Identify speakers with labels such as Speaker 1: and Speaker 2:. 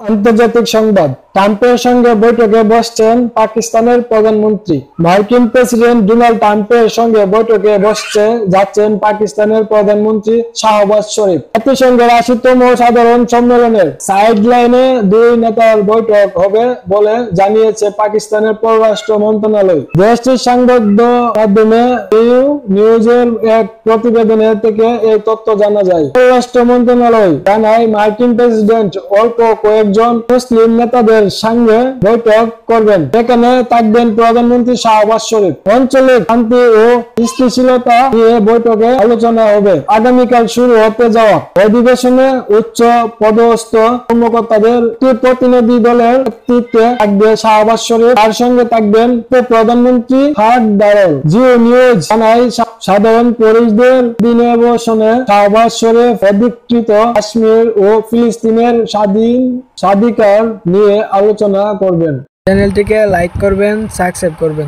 Speaker 1: আন্তর্জাতিক সংবাদ। ট্রাম্পের সঙ্গে বৈঠকে বসছেন পাকিস্তানের প্রধানমন্ত্রী। মার্কিন প্রেসিডেন্ট ডোনাল্ড ট্রাম্পের সঙ্গে বৈঠকে যাচ্ছেন পাকিস্তানের প্রধানমন্ত্রী শাহবাজ শরীফ। জাতিসংঘের ৮০তম সাধারণ সম্মেলনের সাইডলাইনে দুই নেতার বৈঠক হবে বলে জানিয়েছে পাকিস্তানের পররাষ্ট্র মন্ত্রণালয়। দেশটির সংবাদ মাধ্যমে নিউজের এক প্রতিবেদনে থেকে এই তথ্য জানা যায়। পররাষ্ট্র মন্ত্রণালয় জানায়, মার্কিন প্রেসিডেন্ট অল্প কয়েকজন মুসলিম নেতাদের সঙ্গে বৈঠক করবেন, যেখানে থাকবেন প্রধানমন্ত্রী শাহবাজ শরীফ। অঞ্চলে শান্তি ও স্থিতিশীলতা নিয়ে বৈঠকে আলোচনা হবে। আগামীকাল শুরু হতে যাওয়া অধিবেশনে উচ্চ পদস্থ কর্মকর্তাদের প্রতিনিধি দলের নেতৃত্বে থাকবে শাহবাজ শরীফ। তার সঙ্গে থাকবেন প্রধানমন্ত্রী হাদ দারল। জিও নিউজ জানায়, সাধারণ পরিষদের অধিবেশনে শাহবাজ শরীফ অধিকৃত কাশ্মীর ও ফিলিস্তিনের স্বাধিকার নিয়ে আলোচনা করবেন।
Speaker 2: চ্যানেলটিকে লাইক করবেন, সাবস্ক্রাইব করবেন।